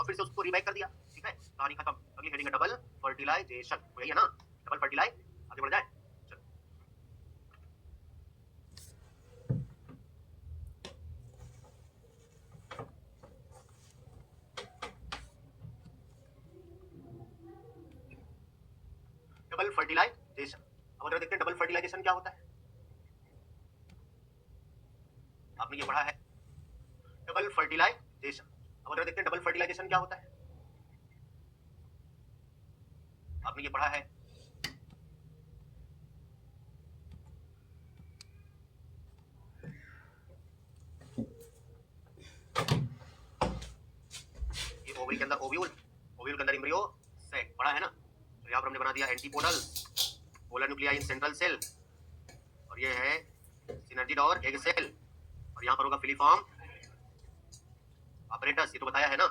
फिर से उसको रीबैक कर दिया, ठीक है, कहानी खत्म। अगली हेडिंग है डबल फर्टिलाइजेशन, यही है ना, डबल फर्टिलाइज। आगे बढ़ जाए, चलो। डबल फर्टिलाइजेशन, अब अगर देखते हैं डबल फर्टिलाइजेशन क्या होता है। आपने ये पढ़ा है डबल फर्टिलाइजेशन, अब अगर देखते हैं डबल फर्टिलाइजेशन क्या होता है। आपने ये पढ़ा है ये ओवरी के अंदर ओव्यूल, ओव्यूल के अंदर एम्ब्रियो सेट, पढ़ा है ना। तो यहाँ पर हमने बना दिया antipodal polar nuclei in central cell, और ये है सिनर्जिड और एग सेल, और यहाँ पर होगा फिलीफॉर्म ऑपरेटस, ये तो बताया है ना,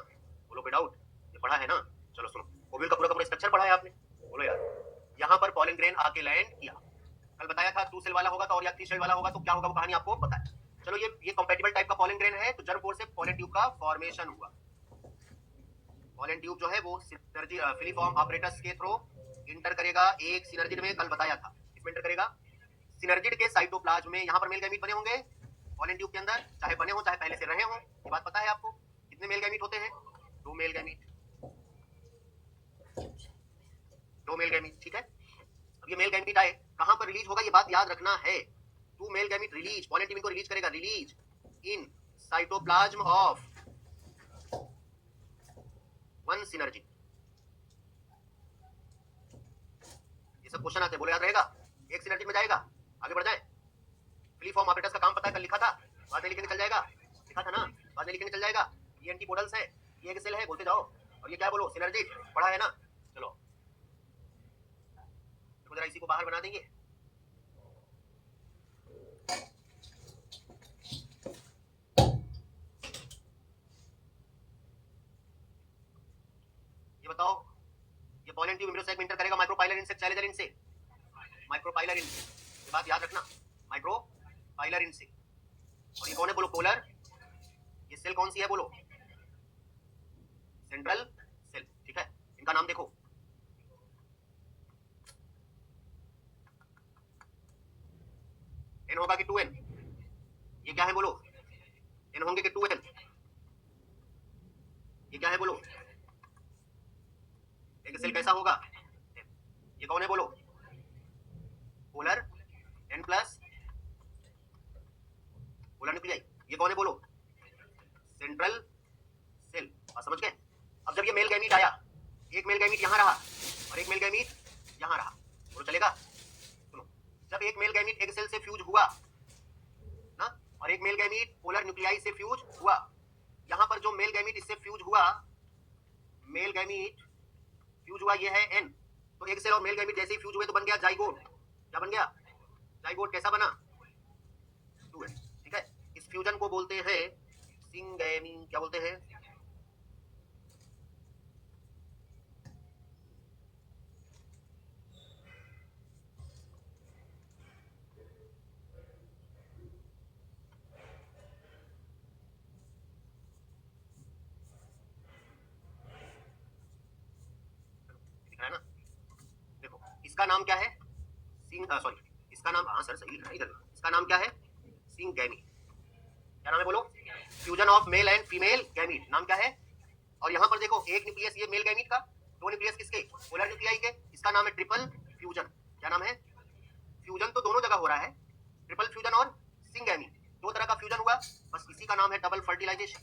बोलो कोई डाउट, ये पढ़ा है ना। चलो सुनो, ओव्यूल का पूरा स्ट्रक्चर पढ़ा है आपने, बोलो यार। यहाँ पर पॉलन ग्रेन आके लैंड किया, कल बताया था 2 सेल वाला होगा तो और या 3 सेल वाला होगा तो क्या होगा वो कहानी आपको पता है। चलो ये कंपैटिबल टाइप का पॉलन ग्रेन है, तो जर्म फोर्स से पॉलन ट्यूब का फॉर्मेशन हुआ। पॉलन ट्यूब जो है वो सिनर्जी फिलीफॉर्म ऑपरेटस के थ्रू इंटर करेगा एक सिनर्जिड में, कल बताया था, इसमें इंटर करेगा। सिनर्जिड के साइटोप्लाज्म में यहाँ पर मेल गैमीट बने होंगे पॉलन ट्यूब के अंदर, चाहे बने हो चाहे पहले से रहे हो, ये बात पता है आपको। कितने मेल गैमीट होते हैं? 2 मेल गैमीट, 2 मेल गैमीट, ठीक है। अब ये मेल गैमीट आए कहां पर रिलीज होगा, ये बात याद रखना है। 2 male gamete release, pollen tube इनको रिलीज करेगा, release in cytoplasm of 1 synergid. ये सब क्वेश्चन आते हैं, बोलो याद रहेगा। एक सिनर्जिड में जाएगा, आगे बढ़ जाए। फिलीफॉर्म ऑपरेटर्स का काम पता है, कल लिखा था, बाद में लिखने चल जाएगा, लिखा था ना, बाद में लिखने चल जाएगा। ये एंटीपोडल्स है, ये एक सेल है, बोलते जाओ। और ये क्या बोलो, सिनर्जिड, पढ़ा है ना। चलो जरा इसी को बाहर बना देंगे। ये बताओ, ये पॉलन ट्यूब एम्ब्रियो सैक में इंटर करेगा माइक्रोपाइलर इनसे, चैलेंजर इनसे, माइक्रोपाइलर इनसे, ये बात याद रखना, माइक्रोपाइलर इनसे। और ये कौन है बोलो, पोलर, ये सेल कौन सी है बोलो, सेंट्रल सेल, ठीक है। इनका नाम देखो, एन होगा कि 2n, ये क्या है बोलो, एन होंगे कि 2n, ये क्या है बोलो, एक सेल कैसा होगा, ये कौन है बोलो, polar n plus polar nuclei, ये कौन है बोलो, सेंट्रल सेल, बात समझ गए। अब जब ये मेल गैमीट आया, एक मेल गैमीट यहां रहा और एक मेल गैमीट यहां रहा, बोलो चलेगा। सुनो, जब एक मेल गैमीट एग सेल से फ्यूज हुआ ना, और एक मेल गैमीट पोलर न्यूक्लियाई से फ्यूज हुआ, यहां पर जो मेल गैमीट इससे फ्यूज हुआ, मेल गैमीट फ्यूज हुआ, ये है n, तो एग सेल और मेल गैमीट जैसे ही फ्यूज हुए तो बन गया जाइगोट, क्या बन गया, जाइगोट, कैसा बना, 2n, ठीक है। इस फ्यूजन को बोलते हैं सिंगैमी, क्या बोलते हैं, दिख रहा है ना, देखो इसका नाम क्या है, सॉरी, इसका नाम, हाँ सर सही है इधर, इसका नाम क्या है, सिंगैमी, क्या नाम है बोलो, fusion of male and female gamete, नाम क्या है। और यहाँ पर देखो एक न्यूक्लियस ये मेल गैमीट का, 2 न्यूक्लियस किसके, पोलर न्यूक्लियाई के, इसका नाम है ट्रिपल फ्यूजन, क्या नाम है, फ्यूजन तो दोनों जगह हो रहा है, ट्रिपल फ्यूजन और सिंगैमी, 2 तरह का फ्यूजन हुआ, बस इसी का नाम है डबल फर्टिलाइजेशन।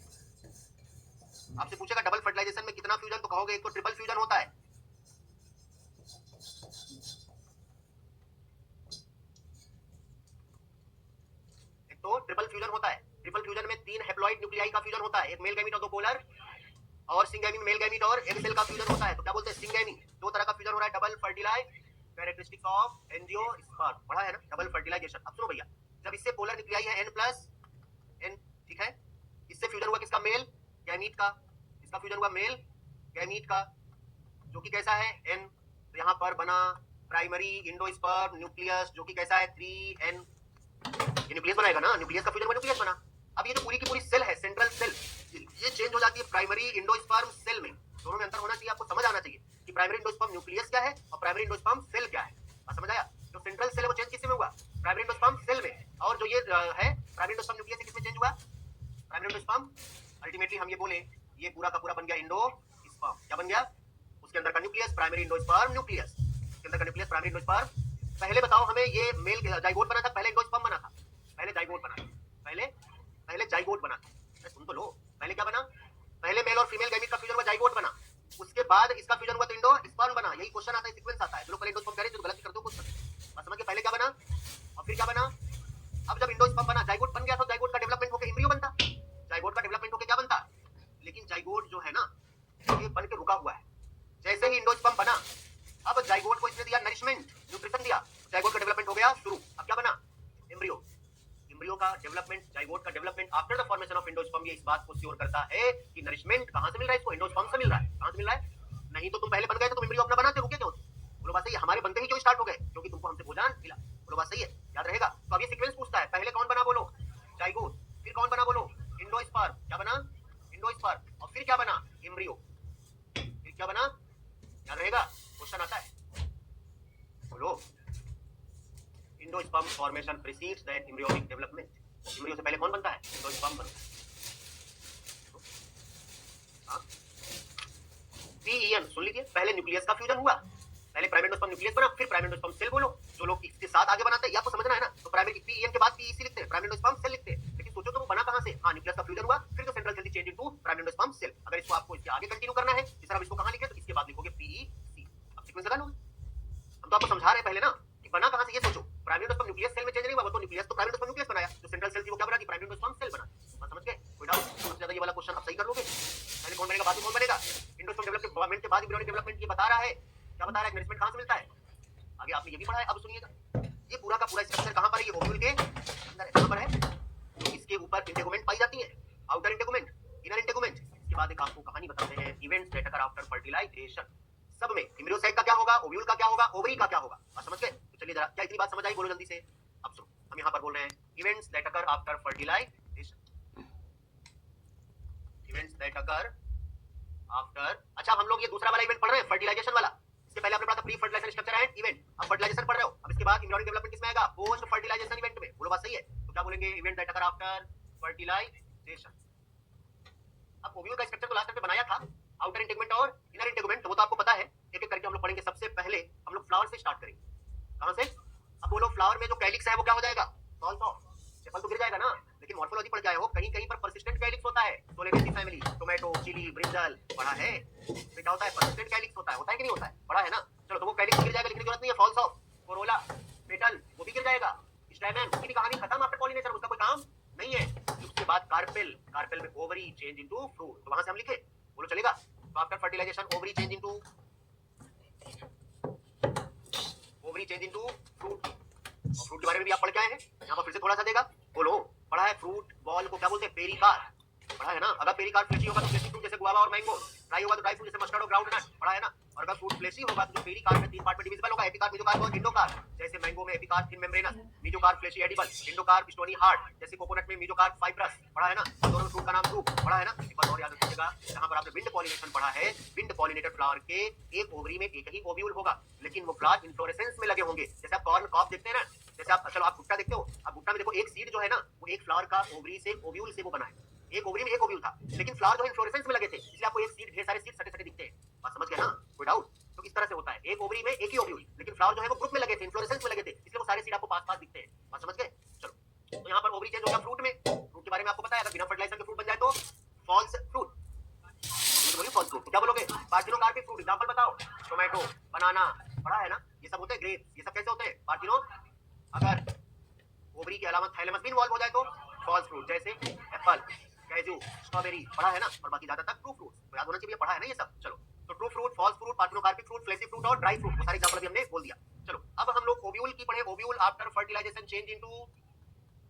आपसे पूछेगा डबल फर्टिलाइजेशन में कितना फ्यूजन, तो कहोगे एक तो ट्रिपल फ्यूजन होता है, एक तो ट्रिपल फ्यूजन होता है। ट्रिपल फ्यूजन में 3 हैप्लॉइड न्यूक्लियाई का फ्यूजन होता है, एक मेल गैमीट और 2 पोलर, और सिंगैमी मेल गैमीट और एग सेल का फ्यूजन होता है, तो क्या बोलते हैं, सिंगैमी। 2 तरह का फ्यूजन हो रहा है, double fertilise, characteristics of angiosperm, पढ़ा है ना, डबल फर्टिलाइजेशन। अब सुनो भैया, जब इससे पोलर न्यूक्लियाई है n प्लस n, ठीक है, इससे फ्यूजन हुआ किसका, मेल गैमीट का, इसका फ्यूजन हुआ मेल गैमीट का, जो कि कैसा है n, तो यहाँ पर बना प्राइमरी इंडोस्पर्म न्यूक्लियस, जो कि कैसा है 3n, ये न्यूक्लियस बनाएगा ना, न्यूक्लियस का फ्यूजन हुआ, न्यूक्लियस बना। अब ये जो पूरी की पूरी सेल है, सेंट्रल सेल, ये चेंज हो जाती है प्राइमरी इंडोस्पर्म सेल में। दोनों में अंतर होना चाहिए, आपको समझ आना चाहिए कि प्राइमरी इंडोस्पर्म न्यूक्लियस क्या है और प्राइमरी इंडोस्पर्म सेल क्या है। बात समझ आया? जो सेंट्रल सेल है वो चेंज किसमें हुआ? प्राइमरी इंडोस्पर्म सेल में। और जो ये है प्राइमरी इंडोस्पर्म न्यूक्लियस है, किसमें चेंज हुआ? Primary endosperm. अल्टीमेटली हम ये बोले ये पूरा का पूरा बन गया इंडोस्पर्म। क्या बन गया? उसके अंदर का न्यूक्लियस प्राइमरी इंडोस्पर्म न्यूक्लियस, उसके अंदर का न्यूक्लियस प्राइमरी इंडोस्पर्म। पहले बताओ हमें, ये मेल जाइगोट बना था, पहले इंडोस्पर्म बना था? पहले जाइगोट बना था, पहले जाइगोट बना था। सुन तो लो, पहले क्या बना? पहले मेल और फीमेल गैमीट का फ्यूजन हुआ, जाइगोट बना। उसके बाद इसका फ्यूजन हुआ तो इंडोस्पर्म बना। यही क्वेश्चन आता है, सीक्वेंस आता है। जो लोग पहले इंडोस्पर्म कह रहे हैं तो गलत कर दो कुछ। बस समझ के, पहले क्या बना और फिर क्या बना? अब जब इंडोस्पर्म बना, जाइगोट बन गया, तो जाइगोट का डेवलपमेंट होकर एम्ब्रियो बनता। जाइगोट का डेवलपमेंट होकर क्या बनता? लेकिन जाइगोट जो है ना, ये बन के रुका हुआ है। जैसे ही इंडोस्पर्म बना, अब जाइगोट को इसने दिया नरिशमेंट, न्यूट्रिशन दिया, जाइगोट का डेवलपमेंट हो गया शुरू। अब क्या बना? एम्ब्रियो। एम्ब्रियो का डेवलपमेंट, जाइगोट का development after the formation of endosperm, ये इस बात को श्योर करता है कि नरिशमेंट कहां से मिल रहा है इसको? इंडोस्पर्म से मिल रहा है। कहां से मिल रहा है? नहीं तो तुम पहले बन गए तो तुम एम्ब्रियो अपना बनाते, रुके क्यों? बोलो बात सही है, हमारे बनते ही क्यों स्टार्ट हो गए? क्योंकि तुमको हमसे भोजन मिला। बोलो बात सही है, याद रहेगा। तो अब ये सीक्वेंस पूछता है, पहले कौन बना बोलो? जाइगोट। फिर कौन बना बोलो? इंडोस्पर्म। क्या बना? इंडोस्पर्म। और फिर क्या बना? एम्ब्रियो। फिर क्या बना? याद रहेगा, क्वेश्चन आता है, बोलो। Endosperm formation precedes the embryonic development. Embryo से पहले कौन बनता है? इंडोस्पर्म बनता है। पीईएन सुन लीजिए, पहले न्यूक्लियस का फ्यूजन हुआ, पहले प्राइमरी इंडोस्पर्म न्यूक्लियस बना, फिर प्राइमरी इंडोस्पर्म सेल। बोलो, जो लोग इसके साथ आगे बनाते हैं, ये आपको समझना है ना। तो प्राइमरी पीईएन के बाद पीईसी लिखते हैं, प्राइमरी इंडोस्पर्म सेल लिखते हैं। लेकिन सोचो तो वो बना कहां से? हां, न्यूक्लियस का फ्यूजन हुआ, फिर जो central cell change into primary endosperm cell. अगर इसको आपको इसके आगे कंटिन्यू करना है, इस तरह इसको कहां लिखे? तो इसके बाद लिखोगे पीईसी। अब सीक्वेंस लगा लो। हम तो आपको समझा रहे हैं पहले ना कि बना कहां से, ये सोचो। प्राइमरी इंडोस्पर्म न्यूक्लियस सेल में चेंज नहीं हुआ, वो तो न्यूक्लियस तो प्राइमरी इंडोस्पर्म न्यूक्लियस बनाया। जो सेंट्रल सेल थी वो क्या बना? कि प्राइमरी इंडोस्पर्म सेल बना। बात समझ गए? कोई डाउट? सबसे ज्यादा ये वाला क्वेश्चन आप सही कर लोगे। पहले कौन बनेगा, बाद में कौन बनेगा? इंडोस्पर्म डेवलपमेंट के बाद एम्ब्रियोनिक डेवलपमेंट ये बता रहा है। क्या बता रहा है? नरिशमेंट कहां से मिलता है? आगे आपने ये भी पढ़ा है। अब सुनिएगा, ये पूरा का पूरा स्ट्रक्चर कहां पर है? ये ओव्यूल के अंदर कहां पर है? तो इसके ऊपर इंटेगुमेंट पाई जाती है, आउटर इंटेगुमेंट, इनर इंटेगुमेंट। इसके बाद एक आपको कहानी बताते हैं, events that occur after fertilisation. सब में एम्ब्रियोसाइट का क्या होगा, ओव्यूल का क्या होगा, ओवरी का क्या होगा। बात समझ गए? तो चलिए जरा, क्या इतनी बात समझ आई? बोलो जल्दी से। अब सुनो, हम यहां पर बोल रहे हैं events that occur after fertilisation. Events that occur after. अच्छा, हम लोग ये दूसरा वाला इवेंट पढ़ रहे हैं, फर्टिलाइजेशन वाला। इसके पहले आपने पढ़ा था pre fertilisation structure and event. अब फर्टिलाइजेशन पढ़ रहे हो। अब इसके बाद एम्ब्रियोनिक डेवलपमेंट किसमें आएगा? पोस्ट फर्टिलाइजेशन इवेंट में। बोलो बात सही है? तो क्या बोलेंगे? Event that occur after fertilisation. अब ओव्यूल का स्ट्रक्चर तो लास्ट में बनाया था, आउटर इंटेगुमेंट और इनर इंटेगुमेंट, तो वो तो आपको पता है। एक एक करके हम लोग पढ़ेंगे। सबसे पहले हम लोग फ्लावर से स्टार्ट करेंगे। कहां से? अब बोलो, फ्लावर में जो कैलिक्स है वो क्या हो जाएगा? False of. सेपल तो गिर जाएगा ना, लेकिन मॉर्फोलॉजी पढ़ जाए हो, कहीं कहीं पर परसिस्टेंट कैलिक्स होता है। Solanaceae family, tomato, chilli, brinjal पढ़ा है। तो क्या होता है? परसिस्टेंट कैलिक्स होता है कि नहीं होता है? पढ़ा है ना। चलो, तो वो कैलिक्स गिर जाएगा, लिखने की जरूरत नहीं है। False of. कोरोला, पेटल, वो भी गिर जाएगा। स्टैमेन, उसकी भी कहानी खत्म आफ्टर पॉलिनेशन, उसका कोई काम नहीं है। उसके बाद कार्पेल, कार्पेल में ओवरी चेंज इनटू फ्रूट, तो वहां से हम लिखे। बोलो चलेगा? तो after fertilisation ovary change into fruit. और फ्रूट के बारे में भी आप पढ़ के आए हैं, यहाँ पर फिर से थोड़ा सा देगा। बोलो, पढ़ा है फ्रूट बॉल को क्या बोलते हैं? पेरिकार। पढ़ा है ना। अगर पेरिकार फ्लेशी होगा तो फ्लेशी फ्रूट जैसे गुआवा और मैंगो, ड्राई होगा तो ड्राई फ्रूट जैसे मस्टर्ड और ग्राउंडनट। पढ़ा है ना। और अगर फ्रूट फ्लेशी होगा तो जो पेरिकार में 3 पार्ट में डिविजिबल होगा, एपिकार, मेसोकार और इंडोकार। जैसे मैंगो में epicarp thin membranous, mesocarp fleshy edible, endocarp stony hard. जैसे कोकोनट में मेसोकार फाइब्रस। पढ़ा है ना। दोनों फ्रूट का नाम फ्रूट। पढ़ा है ना। एक बात और याद रखिएगा, जहां पर आपने विंड पॉलिनेशन पढ़ा है, विंड पॉलिनेटेड फ्लावर के एक ओवरी में एक ही ओव्यूल होगा, लेकिन वो फ्लावर इन्फ्लोरेसेंस में लगे होंगे। जैसे आप कॉर्न कॉप देखते हैं ना, जैसे आप, चलो आप भुट्टा देखते हो, आप भुट्टा में देखो एक सीड जो है ना, वो एक फ्लावर का ओवरी से ओव्यूल से वो बना है। एक ओवरी में एक ओव्यूल था, लेकिन फ्लावर जो है इन्फ्लोरेसेंस में लगे थे, इसलिए आपको एक सीड, ढेर सारे सीड सटे सटे दिखते हैं। बात समझ गए ना? कोई डाउट? तो इस तरह से होता है, एक ओवरी में एक ही ओव्यूल, लेकिन फ्लावर जो है वो ग्रुप में लगे थे, इन्फ्लोरेसेंस में लगे थे, इसलिए वो सारे सीड आपको पास पास दिखते हैं। बात समझ गए? चलो, तो यहाँ पर ओवरी चेंज हो गया फ्रूट में। फ्रूट के बारे में आपको पता है, अगर बिना फर्टिलाइजर के फ्रूट बन जाए तो फॉल्स फ्रूट। बोलिए फॉल्स फ्रूट क्या बोलोगे? पार्थिनोकार्पिक फ्रूट, एग्जांपल बताओ। टोमेटो, बनाना, पढ़ा है ना। ये सब होते हैं ग्रेप्स। ये सब कैसे होते हैं? पार्थिनो। अगर ओवरी के अलावा थाइलेमस भी इन्वॉल्व हो जाए तो फॉल्स फ्रूट, जैसे एप्पल, कैजू, स्ट्रॉबेरी। पढ़ा है ना। और बाकी ज्यादातर ट्रू फ्रूट, तो याद होना चाहिए, पढ़ा है ना ये सब। चलो, तो true fruit, false fruit, parthenocarpic fruit, fleshy fruit और ड्राई फ्रूट, वो सारे एग्जांपल भी हमने बोल दिया। चलो, अब हम लोग ओव्यूल की पढ़े। Ovule after fertilisation change into,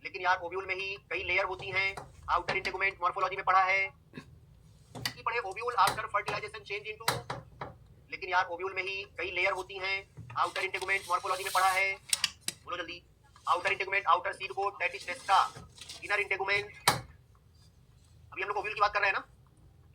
लेकिन यार ओव्यूल में ही कई लेयर होती हैं। आउटर इंटेगुमेंट मॉर्फोलॉजी में पढ़ा है की पढ़े। Ovule after fertilisation change into, लेकिन यार ओव्यूल में ही कई लेयर होती हैं। आउटर इंटेगुमेंट मॉर्फोलॉजी में पढ़ा है। बोलो जल्दी। Outer integument, outer seed coat that is टेस्टा, inner integument, अभी हम लोग ओव्यूल की बात कर रहे हैं ना,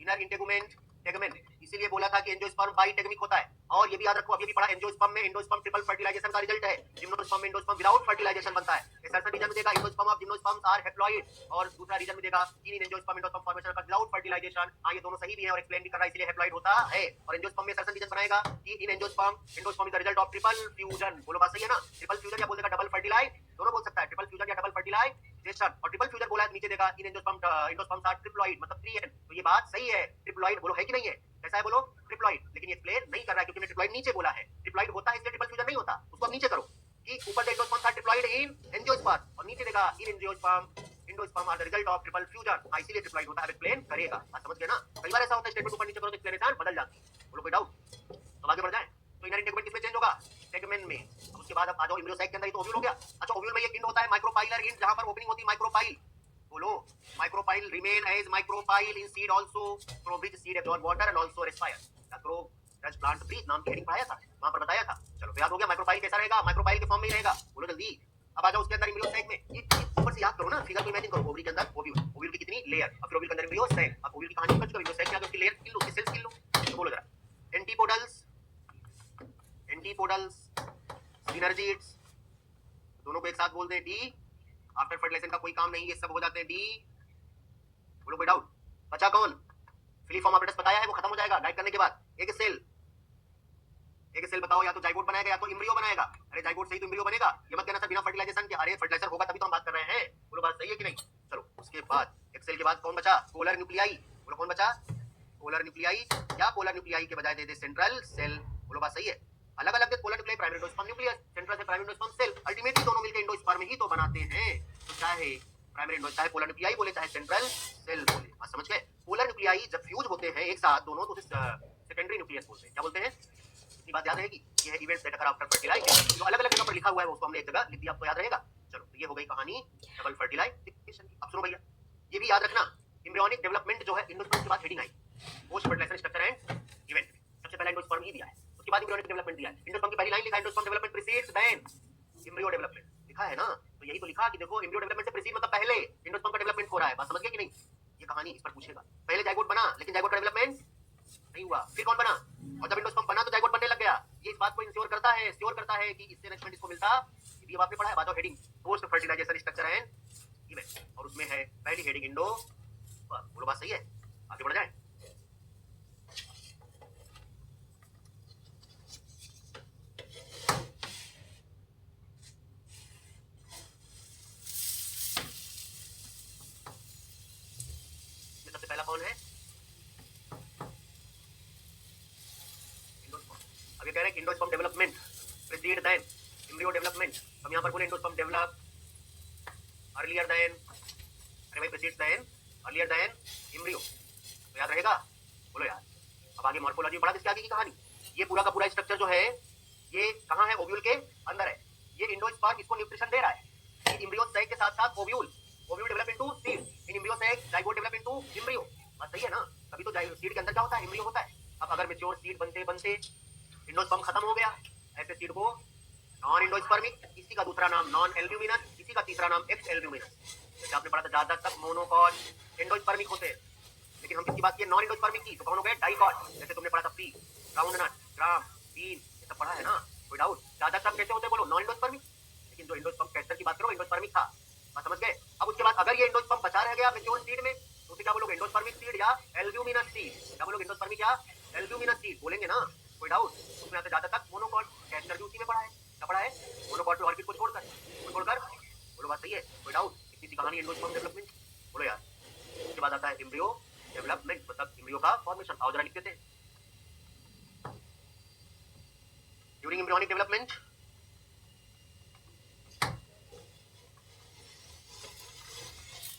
इनर इंटेगुमेंट टेगमेंट, इसीलिए बोला था कि एंजियोस्पर्म बाइटेगमिक होता है। और ये भी याद रखो, अभी भी पढ़ा, एंजियोस्पर्म में एंडोस्पर्म ट्रिपल फर्टिलाइजेशन का रिजल्ट है, जिम्नोस्पर्म में एंडोस्पर्म विदाउट फर्टिलाइजेशन बनता है। सर्सन रीजन में देगा endosperm of gymnosperms are haploid, और दूसरा रीजन में देगा इन एंजियोस्पर्म एंडोस्पर्म फॉर्मेशन का विदाउट फर्टिलाइजेशन। हां, ये दोनों सही भी है और एक्सप्लेन भी कर रहा है, इसलिए हैप्लॉइड होता है। और एंजियोस्पर्म में सर्सन रीजन बनाएगा कि इन angiosperm endosperm is the result of triple fusion. बोलो बात सही है ना, ट्रिपल फ्यूजन या बोल देगा डबल फर्टिलाइज, दोनों बोल सकता है, ट्रिपल फ्यूजन या डबल फर्टिलाइजेशन। और ट्रिपल फ्यूजन बोला है नीचे देगा in angiosperm endosperms are triploid, मतलब 3n, तो ये बात सही है। ट्रिप्लॉइड बोलो है कि नहीं है, कैसा है बोलो, ट्रिप्लॉइड। लेकिन ये एक्सप्लेन नहीं कर रहा है क्योंकि मैंने ट्रिप्लॉइड नीचे बोला है, ट्रिप्लॉइड होता है इसलिए ट्रिपल फ्यूजन नहीं होता, उसको आप नीचे करो कि ऊपर the endosperms are triploid in angiosperm, और नीचे देगा in angiosperm endosperm are the result of triple fusion, इसीलिए ट्रिप्लॉइड होता है, एक्सप्लेन करेगा। बात समझ गए ना, कई बार ऐसा होता है स्टेटमेंट ऊपर नीचे करो तो एक्सप्लेनेशन बदल जाती है। बोलो कोई डाउट, तो आगे बढ़ जाए। तो इनर इंटेगमेंट किसमें चेंज होगा, टेगमेंट में। अब उसके बाद अब आ जाओ एम्ब्रियो साइक के अंदर, ये तो ओव्यूल हो गया। अच्छा, ओव्यूल में एक इंड होता है माइक्रोपाइलर इंड, जहां पर ओपनिंग होती है माइक्रोपाइल। बोलो, micropyle remain as micropyle in seed also, from which seed absorb water and also respire. The grow does plant breathe नाम की हेडिंग पढ़ाया था, वहां पर बताया था। चलो तो याद हो गया, माइक्रोपाइल कैसा रहेगा, माइक्रोपाइल के फॉर्म में ही रहेगा। बोलो जल्दी। अब आ जाओ उसके अंदर एम्ब्रियो साइक में, ये ऊपर से याद करो ना, फिगर को इमेजिन करो, ओवरी के अंदर ओव्यूल, ओव्यूल की कितनी लेयर, अब फिर ओव्यूल के अंदर एम्ब्रियो साइक। अब ओव्यूल की कहानी कर चुका, एम्ब्रियो साइक क्या, उसकी लेयर गिन लो, उसकी सेल्स गिन लो। तो बोलो जरा, एंटीपोडल्स, एंटीपोडल्स, सिनर्जिड्स, दोनों को एक साथ बोल दें डी। आफ्टर फर्टिलाइजेशन का कोई काम नहीं, ये सब हो जाते हैं डी। बोलो कोई डाउट, बचा कौन, फिलीफॉर्म ऑपरेटस बताया है, वो खत्म हो जाएगा डाइट करने के बाद। एक सेल, एक सेल बताओ, या तो जाइगोट बनाएगा या तो एम्ब्रियो बनाएगा। अरे जाइगोट से ही तो एम्ब्रियो बनेगा, ये मत कहना था बिना फर्टिलाइजेशन के। अरे फर्टिलाइजर होगा तभी तो हम बात कर रहे हैं। बोलो बात सही है कि नहीं। चलो उसके बाद एक सेल के बाद कौन बचा, पोलर न्यूक्लियाई। बोलो कौन बचा, पोलर न्यूक्लियाई, या पोलर न्यूक्लियाई के बजाय दे दे सेंट्रल सेल। बोलो बात सही है, अलग अलग दे polar nuclei, primary endosperm nucleus, central से प्राइमरी एंडोस्पर्म सेल, अल्टीमेटली दोनों मिलकर एंडोस्पर्म ही तो बनाते हैं। तो चाहे प्राइमरी एंडो, चाहे पोलर न्यूक्लियाई बोले चाहे सेंट्रल सेल बोले, बात समझ गए। पोलर न्यूक्लियाई जब फ्यूज होते हैं एक साथ दोनों, तो उसे सेकेंडरी न्यूक्लियस बोलते हैं। क्या बोलते हैं, इतनी बात याद रहेगी। ये है events that occur after fertilisation, जो अलग अलग जगह पर लिखा हुआ है उसको हमने एक जगह लिख दिया, आपको याद रहेगा। चलो तो ये हो गई कहानी डबल फर्टिलाइजेशन की। अब सुनो भैया, ये भी याद रखना, एम्ब्रियोनिक डेवलपमेंट जो है एंडोस्पर्म के बाद हेडिंग आई post fertilisation structure and event, सबसे पहले एंडोस्पर्म ही दिया है, उसके बाद एम्ब्रियोनिक डेवलपमेंट दिया है। एंडोस्पर्म की पहली लाइन लिखा है, endosperm development precedes then embryo development, लिखा है ना। तो यही तो लिखा कि देखो एम्ब्रियो डेवलपमेंट से प्रीसीड मतलब पहले एंडोस्पर्म का डेवलपमेंट हो रहा है। बात समझ गए कि नहीं। ये कहानी इस पर पूछेगा, पहले जाइगोट बना लेकिन जाइगोट का डेवलपमेंट नहीं हुआ, फिर कौन बना, और जब एंडोस्पर्म बना तो जाइगोट बनने लग गया। ये इस बात को इंश्योर करता है, श्योर करता है कि इससे नरिशमेंट इसको मिलता। ये भी आपने पढ़ा है। बात heading post fertilisation structure and event, और उसमें है पहली हेडिंग इंडो। बोलो बात सही है, आगे बढ़ जाए। सबसे पहला कौन है, एंडोस्पर्म। अब ये कह रहे हैं कि endosperm development precede then embryo development. हम यहां पर बोले एंडोस्पर्म डेवलप अर्लियर देन, अरे भाई precedes then earlier than embryo, तो याद रहेगा। बोलो यार, अब आगे मॉर्फोलॉजी पढ़ा, इसके आगे की कहानी। ये पूरा का पूरा स्ट्रक्चर जो है ये कहां है, ओव्यूल के अंदर है। ये एंडोस्पर्म इसको न्यूट्रिशन दे रहा है। एम्ब्रियो सैक के साथ साथ ovule, ovule develop into seed, in embryo sac zygote develop into embryo. बात सही है ना, तभी तो सीड के अंदर क्या होता है, एम्ब्रियो होता है। अब अगर मैच्योर सीड बनते बनते एंडोस्पर्म खत्म हो गया, ऐसे सीड को नॉन एंडोस्पर्मिक, इसी का दूसरा नाम नॉन एल्ब्यूमिनस, इसी का तीसरा नाम एक्स एल्ब्यूमिनस। जैसे आपने पढ़ा था ज्यादातर मोनोकॉट एंडोस्पर्मिक होते हैं, लेकिन हम किसकी बात की, नॉन एंडोस्पर्मिक की, तो कौन हो गए, डाइकॉट। जैसे तुमने पढ़ा था पी, ग्राउंडनट, ग्राम, बीन, ये सब पढ़ा है ना, कोई डाउट। ज्यादातर कैसे होते हैं बोलो, नॉन एंडोस्पर्मिक, लेकिन जो एंडोस्पर्म कैरेक्टर की बात करो एंडोस्पर्मिक था। बात समझ गए। अब उसके बाद अगर ये एंडोस्पर्म बचा रह गया मैच्योर सीड में, तो उसे क्या बोलोगे, एंडोस्पर्मिक सीड या एल्ब्यूमिनस सीड। क्या बोलोगे, एंडोस्पर्मिक या एल्ब्यूमिनस सीड बोलेंगे ना, कोई डाउट। उसमें आता ज्यादातर मोनोकॉट कैरेक्टर भी उसी में पढ़ा है। क्या पढ़ा है, मोनोकॉट में ऑर्किड को छोड़कर, बोलो बात सही है, कोई डाउट। इतनी सी कहानी एंडोस्पर्म डेवलपमेंट। बोलो यार, उसके बाद आता है एम्ब्रियो डेवलपमेंट, मतलब एम्ब्रियो का फॉर्मेशन। आओ जरा लिखते थे, during embryonic development,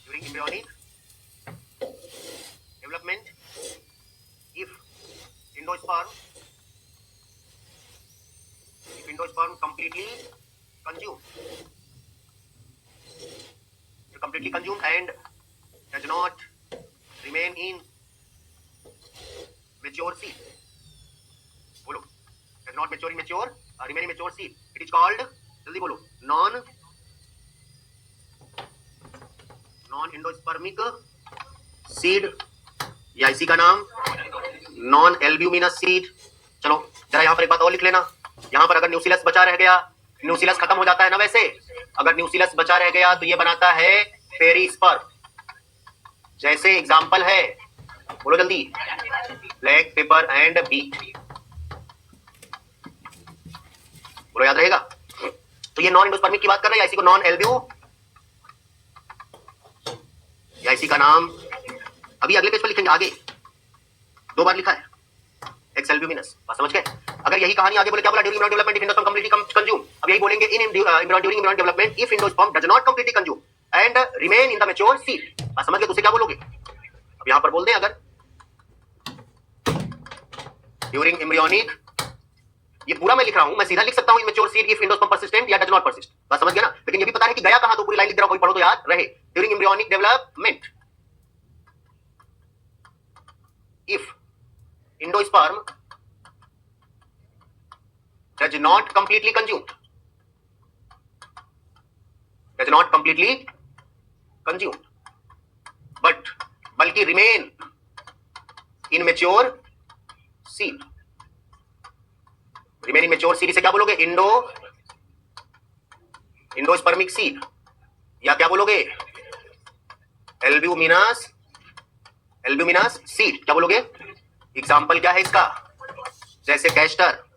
during embryonic development, if endosperm completely consumed and does not remain in mature seed, बोलो, does not mature in mature remain in mature seed, it is called, जल्दी बोलो, non endospermic seed, या इसी का नाम non albuminous seed. चलो जरा यहाँ पर एक बात और लिख लेना, यहाँ पर अगर न्यूक्लियस बचा रह गया, न्यूक्लियस खत्म हो जाता है ना, वैसे अगर न्यूक्लियस बचा रह गया तो ये बनाता है पेरिस्पर्म। जैसे एग्जांपल है, बोलो जल्दी, ब्लैक पेपर एंड बीट, बोलो याद रहेगा। तो ये नॉन एंडोस्पर्मिक की बात कर रहे हैं, या इसी को नॉन एल्ब्यू, या इसी का नाम अभी अगले पेज पर लिखेंगे, आगे 2 बार लिखा है एक्स एल्ब्यूमिनस। बात समझ गए। अगर यही कहानी आगे बोले क्या बोला, during development if endosperm completely consume, अब यही बोलेंगे in during development if endosperm does not completely consume and remain in the mature seed. बात समझ गए, तो उसे क्या बोलोगे। अब यहां पर बोल दें अगर ड्यूरिंग एम्ब्रियोनिक, ये पूरा मैं लिख रहा हूं, मैं सीधा लिख सकता हूं immature seed if endosperm persistent या डज नॉट परसिस्ट। बात समझ गया ना, लेकिन ये भी पता है कि गया कहां, तो पूरी लाइन लिख दे रहा हूं, कोई पढ़ो तो याद रहे। During embryonic development if endosperm does not completely consumed, does not completely consumed, but बल्कि remain in mature seed, remain in mature seed इसे क्या बोलोगे, इंडोस्पर्मिक सीड, या क्या बोलोगे, एल्ब्यूमिनस सीड, क्या बोलोगे। एग्जाम्पल क्या है इसका, जैसे कैस्टर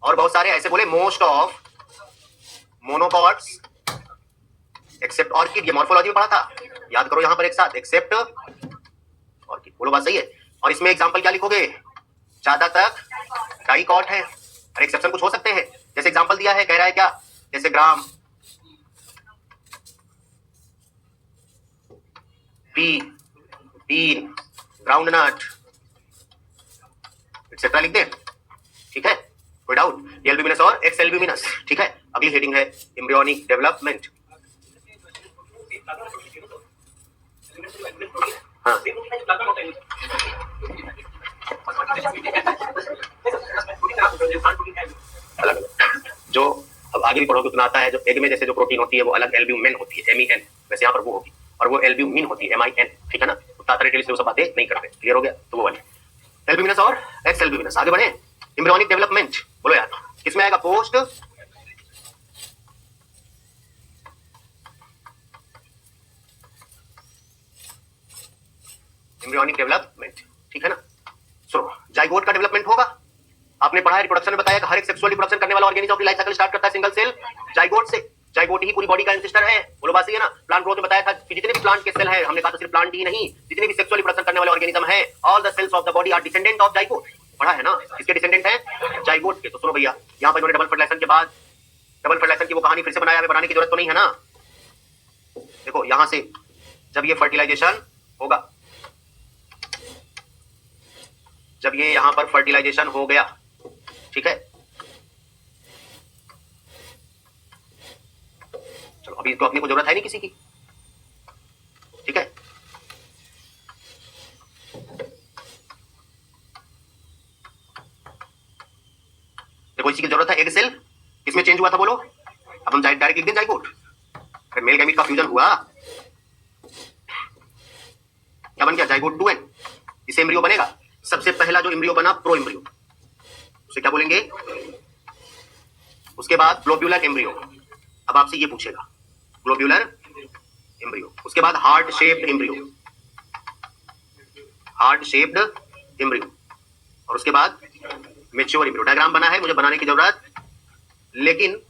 और बहुत सारे ऐसे बोले, most of monocots except orchid, ये मॉर्फोलॉजी में पढ़ा था, याद करो यहां पर एक साथ, एक्सेप्ट ऑर्किड, बोलो बात सही है। और इसमें एग्जांपल क्या लिखोगे, ज्यादातर डाइकॉट है, और एक्सेप्शन कुछ हो सकते हैं, जैसे एग्जांपल दिया है, कह रहा है क्या, जैसे ग्राम, पी, बीन, ग्राउंडनट एक्सेट्रा लिख दे, ठीक है, कोई डाउट। एल्ब्यूमिनस और एक्स एल्ब्यूमिनस, ठीक है। अगली हेडिंग है एम्ब्रियोनिक डेवलपमेंट। हाँ, अलग जो अब आगे भी पढ़ोगे उतना आता है, जो एग में जैसे जो प्रोटीन होती है वो अलग एल्ब्यूमिन होती है, MEN, वैसे यहाँ पर वो होगी, और वो एल्ब्यूमिन होती है, MIN, ठीक है ना। उतना डिटेल से वो सब बातें नहीं करते, क्लियर हो गया, तो वो वाली एल्ब्यूमिनस और एक्स एल्ब्यूमिनस। आगे बढ़े, एम्ब्रियोनिक डेवलपमेंट, बोलो यार किसमें आएगा, पोस्ट एम्ब्रियोनिक डेवलपमेंट, ठीक है ना। सुनो, जाइगोट का डेवलपमेंट होगा, आपने पढ़ा है रिप्रोडक्शन में, बताया कि हर एक सेक्सुअल रिप्रोडक्शन करने वाला ऑर्गेनिज्म अपनी लाइफ साइकिल स्टार्ट करता है सिंगल सेल जाइगोट से। जाइगोट ही पूरी बॉडी का एंसेस्टर है, बोलो बात सही है ना। प्लांट ग्रोथ में बताया था कि जितने भी प्लांट के सेल है, हमने कहा था सिर्फ प्लांट ही नहीं, जितने भी सेक्सुअल रिप्रोडक्शन करने वाले ऑर्गेनिज्म है, all the cells of the body are descendant of zygote, पढ़ा है ना, किसके डिसेंडेंट है, जाइगोट के। तो सुनो भैया, यहाँ पर इन्होंने डबल फर्टिलाइजेशन के बाद, डबल फर्टिलाइजेशन की वो कहानी फिर से बनाया है, बनाने की जरूरत तो नहीं है ना। देखो यहां से जब ये फर्टिलाइजेशन होगा, जब ये यहां पर फर्टिलाइजेशन हो गया, ठीक है, चलो अभी तो अपने को जरूरत है नहीं किसी की, ठीक है। देखो इसी की जरूरत है, एग सेल किसमें चेंज हुआ था बोलो, अब हम डायरेक्ट लिख दें जाइगोट, फिर मेल गैमीट का फ्यूजन हुआ, क्या बन गया, जाइगोट 2n, इससे एम्ब्रियो बनेगा। सबसे पहला जो एम्ब्रियो बना प्रो एम्ब्रियो, उसे क्या बोलेंगे, उसके बाद ग्लोब्यूलर एम्ब्रियो, अब आपसे ये पूछेगा ग्लोब्यूलर एम्ब्रियो, उसके बाद heart shaped embryo, heart shaped embryo, और उसके बाद मैच्योर एम्ब्रियो। डायग्राम बना है, मुझे बनाने की जरूरत, लेकिन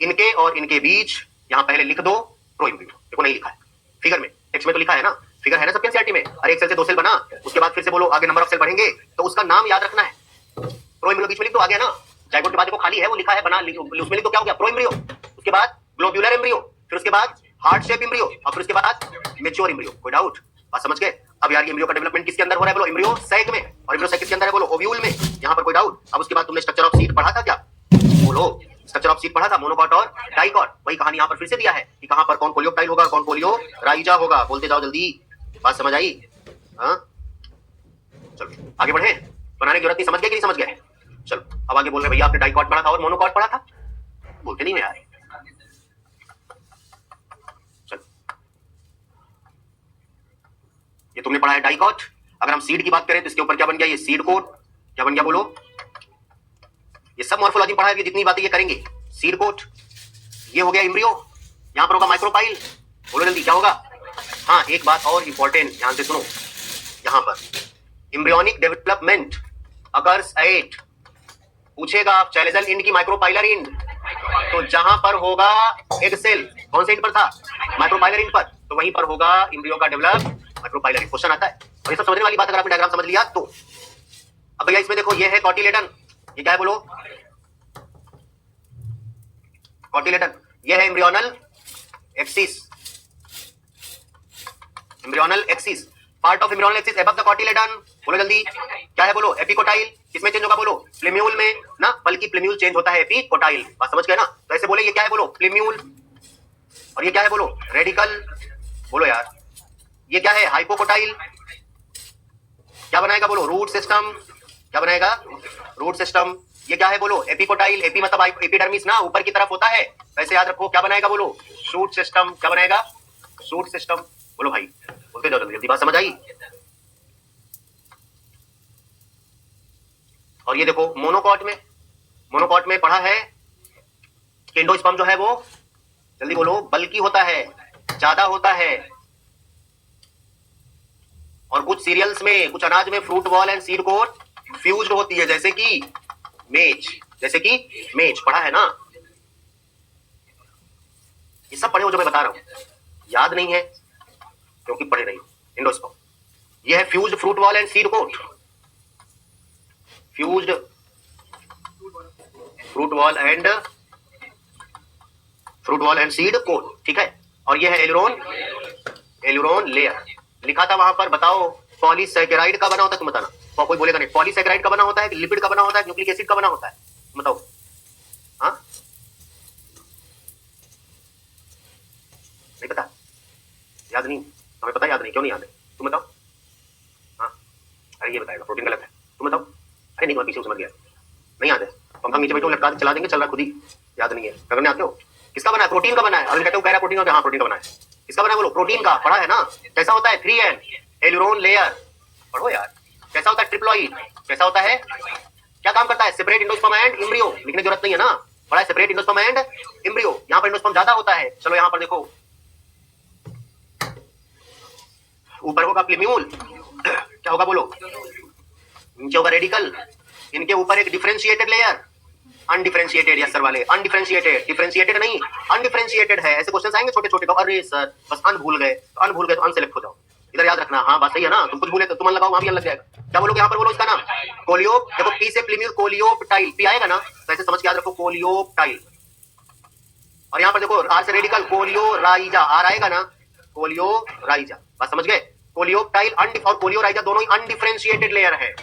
इनके और इनके बीच यहां पहले लिख दो प्रो एम्ब्रियो, देखो नहीं लिखा है फिगर में, टेक्स्ट में तो लिखा है ना, फिगर है ना सबके एनसीईआरटी में। अरे एक सेल से 2 सेल बना, उसके बाद फिर से बोलो आगे नंबर ऑफ सेल बढ़ेंगे, तो उसका नाम याद रखना है, प्रो एम्ब्रियो बीच में लिख दो, आ गया ना। जाइगोट के बाद देखो खाली है, वो लिखा है, बना उसमें लिख दो, क्या हो गया, प्रो एम्ब्रियो, उसके बाद ग्लोब्यूलर एम्ब्रियो, फिर उसके बाद हार्ट शेप एम्ब्रियो, और फिर उसके बाद मैच्योर एम्ब्रियो। कोई डाउट, बात समझ गए। अब यार एम्ब्रियो का डेवलपमेंट किसके अंदर हो रहा है बोलो, एम्ब्रियो सैक में, और एम्ब्रियो सैक किसके अंदर है बोलो, ओव्यूल में, यहां पर कोई डाउट। अब उसके बाद तुमने स्ट्रक्चर ऑफ सीड पढ़ा था क्या, बोलो, स्ट्रक्चर ऑफ सीड पढ़ा था, मोनोकॉट और डाइकॉट, वही कहानी यहां पर फिर से दिया है कि कहां पर कौन कोलियोप्टाइल होगा, कौन कोलियोराइजा होगा, बोलते जाओ जल्दी, बात समझ आई। हाँ चलो आगे बढ़े, बनाने की जरूरत नहीं, समझ गए कि नहीं समझ गए। चलो अब आगे बोल रहे भैया आपने डाइकॉट पढ़ा था और मोनोकॉट पढ़ा था, बोलते नहीं हो यार। चलो ये तुमने पढ़ा है डाइकॉट। अगर हम सीड की बात करें तो इसके ऊपर क्या बन गया, ये सीड कोट। क्या बन गया बोलो, ये सब मॉर्फोलॉजी पढ़ा है कि जितनी बातें ये करेंगे। सीड कोट, ये हो गया एम्ब्रियो, यहां पर होगा माइक्रोपाइल। बोलो जल्दी क्या होगा। हाँ एक बात और इंपॉर्टेंट ध्यान से सुनो, यहां पर एम्ब्रियोनिक डेवलपमेंट अकर्स एट, पूछेगा आप चैलेजल इंड की माइक्रोपाइलर इंड, तो जहां पर होगा एग सेल, कौन से इंड पर था, माइक्रोपाइलर इंड पर, तो वहीं पर होगा एम्ब्रियो का डेवलप माइक्रोपाइलर इंड। क्वेश्चन आता है और ये सब समझने वाली बात अगर आपने डायग्राम समझ लिया तो। अब भैया इसमें देखो, ये है कॉटिलेडन, ये क्या है बोलो, कॉटिलेडन। ये है embryonal axis, embryonal axis, part of embryonal axis above the cotyledon. बोलो जल्दी क्या है बोलो, एपिकोटाइल। किसमें चेंज होगा बोलो, प्लेम्यूल में ना, बल्कि प्लेम्यूल चेंज होता है एपिकोटाइल, बात समझ गए ना। तो ऐसे बोले ये क्या है बोलो, प्लेम्यूल, और ये क्या है बोलो, रेडिकल। बोलो यार ये क्या है, हाइपोकोटाइल। क्या बनाएगा बोलो, रूट सिस्टम। क्या बनाएगा, रूट सिस्टम। ये क्या है बोलो, एपिकोटाइल, एपी मतलब एपिडर्मिस ना, ऊपर की तरफ होता है, वैसे याद रखो। क्या बनाएगा बोलो, शूट सिस्टम। क्या बनाएगा, शूट सिस्टम। बोलो भाई बोलते जाओ जल्दी जल्दी, बात समझ आई। और ये देखो मोनोकॉट में, मोनोकॉट में पढ़ा है एंडोस्पर्म जो है वो, जल्दी बोलो, बल्कि होता है, ज्यादा होता है। और कुछ सीरियल्स में, कुछ अनाज में fruit wall and seed coat fused होती है, जैसे कि मेज, जैसे कि मेज पढ़ा है ना। ये सब पढ़े हो जो मैं बता रहा हूं, याद नहीं है क्योंकि पढ़े नहीं। एंडोस्पर्म ये है fused fruit wall and seed coat, fused fruit wall and seed coat, ठीक है। और ये है एलुरोन, एलुरोन लेयर लिखा था वहां पर। बताओ पॉलीसैकेराइड का बना होता है, तुम बताना। कोई बोलेगा नहीं, पॉलीसैकेराइड का बना होता है, लिपिड का बना होता है, न्यूक्लिक एसिड का बना होता है, बताओ। हाँ नहीं पता, याद नहीं, हमें पता याद नहीं, क्यों नहीं याद है, तुम बताओ। हाँ अरे ये बताएगा, प्रोटीन गलत है, तुम बताओ। अरे नहीं, पीछे समझ गया, नहीं याद है, हम नीचे बैठो लटका चला देंगे, चल रहा खुद ही, याद नहीं है। करने आते हो, किसका बना है, प्रोटीन का बना है। अभी कहते हो कह रहा है प्रोटीन का, हाँ प्रोटीन का बना है। किसका बना है बोलो, प्रोटीन का, पढ़ा है ना। कैसा होता है, 3N एलुरोन लेयर, पढ़ो यार। कैसा होता है, ट्रिप्लॉइड। कैसा होता है, क्या काम करता है, सेपरेट एंडोस्पर्म एंड एम्ब्रियो, लिखने की जरूरत नहीं है ना, पढ़ा है, सेपरेट एंडोस्पर्म एंड एम्ब्रियो। यहाँ पर एंडोस्पर्म ज्यादा होता है। चलो यहाँ पर देखो, ऊपर होगा प्लेम्यूल, क्या होगा बोलो, नीचे होगा रेडिकल, इनके ऊपर एक differentiated layer, undifferentiated. Yes sir वाले, अनडिफरेंशिएटेड, डिफरेंशिएटेड नहीं, अनडिफरेंशिएटेड है। ऐसे क्वेश्चन आएंगे छोटे छोटे को, अरे सर बस अन भूल गए, तो अन भूल गए तो अन सेलेक्ट हो जाओ, इधर याद रखना। हाँ बात सही है ना, तुम कुछ भूले तो तुम मन लगाओ, वहां भी अन लग जाएगा। क्या बोलोगे यहाँ पर, बोलो इसका नाम कोलियोप। देखो पी से प्लेम्यूल, कोलियोप्टाइल, पी आएगा ना, तो ऐसे समझ के याद रखो, कोलियोप्टाइल। और यहाँ पर देखो आर से रेडिकल, कोलियोराइजा, आर आएगा ना, कोलियोराइजा, बात समझ गए। कोलियोप्टाइल और कोलियोराइजा दोनों ही अनडिफरेंशिएटेड लेयर है,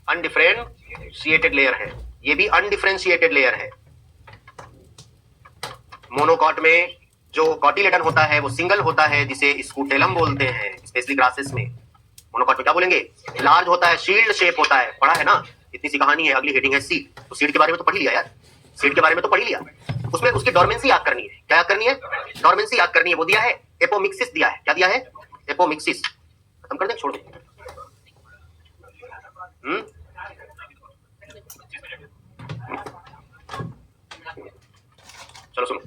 अनडिफरेंशिएटेड लेयर है, ये भी अनडिफरेंशिएटेड लेयर है। मोनोकॉट में जो कॉटिलेडन होता है वो सिंगल होता है, जिसे स्कूटेलम बोलते हैं, स्पेशली ग्रासेस में। मोनोकॉट में क्या बोलेंगे, लार्ज होता है, शील्ड शेप होता है, पढ़ा है ना। इतनी सी कहानी है, अगली हेडिंग है सीड। तो सीड के बारे में तो पढ़ लिया यार, सीड के बारे में तो पढ़ लिया। उसमें उसकी डोरमेंसी याद करनी है। क्या याद करनी है, डोरमेंसी याद करनी है। वो दिया है एपोमिक्सिस, दिया है, क्या दिया है, एपोमिक्सिस। खत्म कर दे, छोड़ दे। चलो सुनो,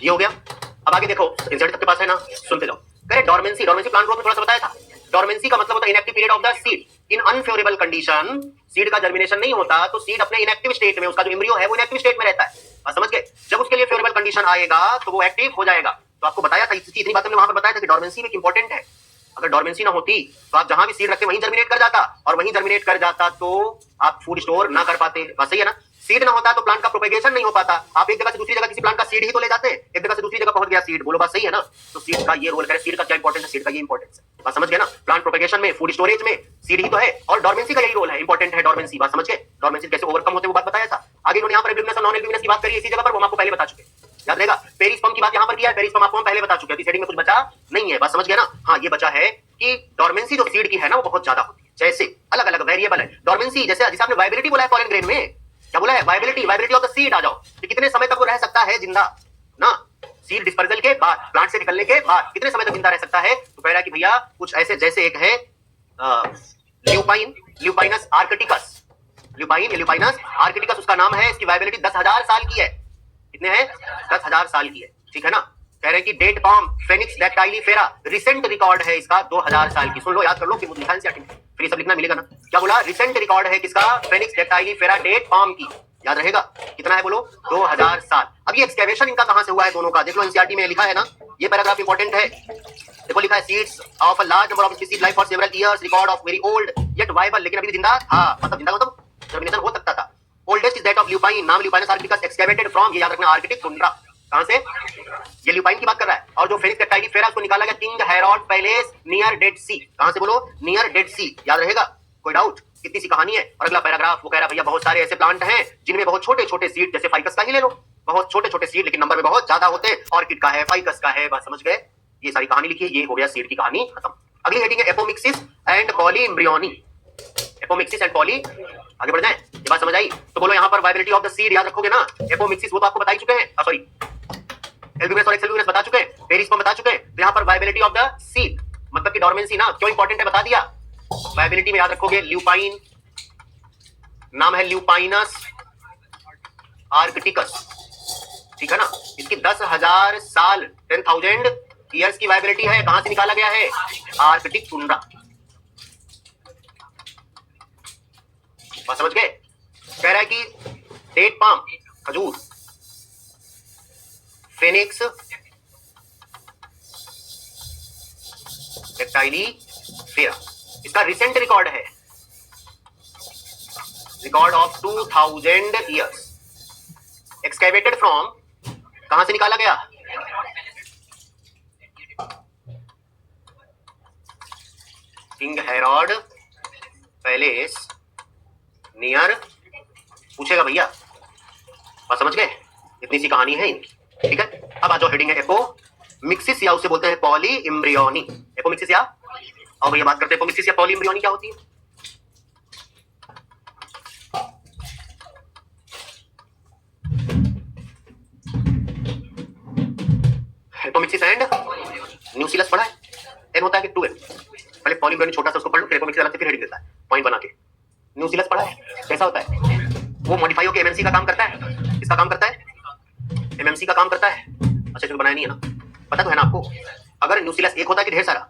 ये हो गया। अब आगे देखो, इंसर्ट तक के पास है ना, सुनते जाओ। करें डोरमेंसी, डोरमेंसी प्लांट ग्रोथ में थोड़ा सा बताया था। डोरमेंसी का मतलब होता है inactive period of the seed in unfavourable condition. Seed का जर्मिनेशन नहीं होता तो सीड अपने इनएक्टिव स्टेट में, उसका जो एम्ब्रियो है वो इनएक्टिव स्टेट में रहता है, बात समझ गए। जब उसके लिए फेवरेबल कंडीशन आएगा तो वो एक्टिव हो जाएगा। तो आपको बताया था, इतनी बात हमने वहां पर बताया था कि डोरमेंसी में इंपॉर्टेंट है। अगर डोरमेंसी ना होती तो आप जहां भी सीड रखते वहीं जर्मिनेट कर जाता, और वहीं जर्मिनेट कर जाता तो आप फूड स्टोर ना कर पाते, बात सही है ना। सीड ना होता तो प्लांट का प्रोपेगेशन नहीं हो पाता। आप एक जगह से दूसरी जगह किसी प्लांट का सीड ही तो ले जाते, एक जगह से दूसरी जगह पहुंच गया सीड, बोलो बात सही है ना। तो सीड का ये रोल है, सीड का क्या इंपॉर्टेंस है, सीड का ये इंपॉर्टेंस है, बात समझ गए ना। प्लांट प्रोपेगेशन में, फूड स्टोरेज में सीड ही तो है, और डोरमेंसी का यही रोल है, इंपॉर्टेंट है डोरमेंसी, बात समझ गए। डोरमेंसी कैसे ओवरकम होते हैं वो बात बताया था। आगे इन्होंने यहाँ पर एल्ब्यूमिनस और नॉन एल्ब्यूमिनस की बात करी इसी जगह पर, वो हम आपको पहले बता चुके, याद रहेगा। पेरिस्पर्म की बात यहाँ पर किया है, पेरिस्पर्म आपको हम पहले बता चुके हैं, इस हेडिंग में कुछ बचा नहीं है, बात समझ गए ना। हाँ ये बचा है कि डोरमेंसी जो सीड की है ना वो बहुत ज्यादा होती है, जैसे अलग अलग वेरिएबल है डोरमेंसी। जैसे जिसे आपने वायबिलिटी बोला है फॉरेन ग्रेन में, क्या बोला है, viability, viability of the seed आ जाओ, कि कितने समय तक वो रह सकता है जिंदा ना। सीड डिस्पर्जल के बाद, प्लांट से निकलने के बाद कितने समय तक जिंदा रह सकता है? तो कह रहा है कि भैया कुछ ऐसे, जैसे एक है ल्यूपाइन, ल्यूपाइनस आर्कटिकस, ल्यूपाइन या ल्यूपाइनस आर्कटिकस उसका नाम है, इसकी वायबिलिटी 10,000 साल की है। कितने हैं? 10,000 साल की है, ठीक है ना। कह रहे हैं कि date palm Phoenix dactylifera recent record है इसका 2000 साल की। सुन लो, याद कर लो, फिर लिखा है फिर ये सब लिखना मिलेगा ना। क्या बोला? रिसेंट रिकॉर्ड है किसका? फेनिक्स डैक्टाइलीफेरा डेट पाम की। याद रहेगा कितना है? बोलो 2000 साल। अब ये एक्सकैवेशन इनका कहां से हुआ है दोनों का? देख लो, एनसीईआरटी में लिखा है ना, ये पैराग्राफ इंपॉर्टेंट है। देखो लिखा है, seeds of a large number of species life for several years, record of very old yet viable, लेकिन अभी भी जिंदा था, मतलब जिंदा मतलब जर्मिनेशन हो सकता था। Oldest is that of lupin, नाम ल्यूपाइनस आर्कटिकस, एक्सकैवेटेड फ्रॉम, ये याद रखना, आर्कटिक टुंड्रा। कहां से? ये ल्यूपाइन की बात कर रहा है। और जो फेनिक्स डैक्टाइलीफेरा उसको निकाला गया king Herod palace near Dead Sea. कहां से? बोलो नियर डेड सी। याद रहेगा? कोई डाउट? कितनी सी कहानी है। और अगला पैराग्राफ वो कह रहा है भैया बहुत सारे ऐसे प्लांट हैं जिनमें बहुत छोटे छोटे सीड, जैसे फाइकस का ही ले लो, बहुत छोटे छोटे सीड लेकिन नंबर में बहुत ज्यादा होते हैं। ऑर्किड का है, फाइकस का है, बात समझ गए? ये सारी कहानी लिखी है, ये हो गया सीड की कहानी खत्म। अगली हेडिंग है apomixis and polyembryony. Apomixis and poly, आगे बढ़ जाएं, ये बात समझ आई? तो बोलो यहाँ पर वायबिलिटी ऑफ द सीड याद रखोगे ना। एपोमिक्सिस वो तो आपको बता ही चुके हैं, सॉरी एल्ब्यूमिनस और एक्सएल्ब्यूमिनस बता चुके हैं, पेरिस्पर्म बता चुके हैं। तो यहाँ पर वायबिलिटी ऑफ द सीड मतलब कि डोरमेंसी ना, क्यों इंपॉर्टेंट है बता दिया। वायबिलिटी में याद रखोगे ल्यूपाइन, नाम है ल्यूपाइनस आर्कटिकस, ठीक है ना। इसकी 10,000 साल 10,000 ईयर्स की वायबिलिटी है। कहां से निकाला गया है? Arctic tundra. बात समझ गए? कह रहा है कि डेट पाम, खजूर, फेनिक्स डैक्टाइलीफेरा, इसका रिसेंट रिकॉर्ड है, रिकॉर्ड ऑफ 2000 ईयर्स, एक्सकैवेटेड फ्रॉम, कहां से निकाला गया? किंग हेरोड पैलेस नियर, पूछेगा भैया। बात समझ गए? इतनी सी कहानी है इनकी, ठीक है। अब आ जाओ, हेडिंग है एपोमिक्सिस या उसे बोलते हैं पॉलीएम्ब्रियोनी। एपोमिक्सिस या, और भैया बात करते हैं एपोमिक्सिस या पॉलीएम्ब्रियोनी क्या होती है। एपोमिक्सिस एंड न्यूसिलस पढ़ा है? एन होता है कि 2n, पहले पॉलीएम्ब्रियोनी छोटा सा उसको पढ़ लो, फिर एपोमिक्सिस अलग से फिर हेडिंग देता है पॉइंट बना के। न्यूसिलस पढ़ा है? कैसा होता है? वो मॉडिफाई होकर एमएमसी का काम करता है। किसका काम करता है? एमएमसी का काम करता है। अच्छा जो बनाया नहीं है ना, पता तो है ना आपको। अगर न्यूसिलस एक होता है कि ढेर सारा,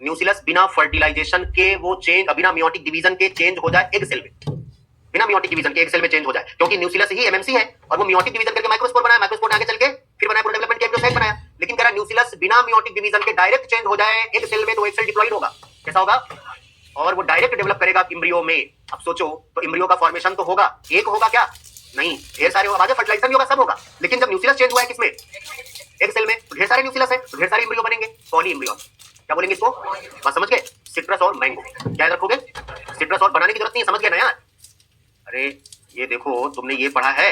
न्यूसिलस बिना फर्टिलाइजेशन के वो चेंज, बिना मियोटिक डिवीजन के चेंज हो जाए एग सेल में, बिना मियोटिक डिवीजन के एग सेल में चेंज हो जाए, क्योंकि न्यूसिलस ही एमएमसी है और वो मियोटिक डिवीजन करके माइक्रोस्पोर बनाया, माइक्रोस्पोर आगे चल के फिर बनाया पूरा डेवलपमेंट के एम्ब्रियो बनाया। लेकिन कह रहा न्यूसिलस बिना मियोटिक डिवीजन के डायरेक्ट चेंज हो जाए एग सेल में, तो एग सेल डिप्लॉइड होगा। कैसा होगा? और वो डायरेक्ट डेवलप करेगा एम्ब्रियो में। अब सोचो, तो एम्ब्रियो का फॉर्मेशन तो होगा, एक होगा क्या? नहीं, ढेर सारे होगा, फर्टिलाइजेशन भी होगा, सब होगा। लेकिन जब न्यूसिलस चेंज हुआ है किसमें? एक सेल में, तो ढेर सारे न्यूसिलस है, तो ढेर सारे एम्ब्रियो बनेंगे, पॉलीएम्ब्रियो। क्या बोलेंगे इसको? बात समझ गए? सिट्रस और मैंगो क्या रखोगे? सिट्रस और बनाने की जरूरत नहीं है, समझ गए ना यार। अरे ये देखो, तुमने ये पढ़ा है,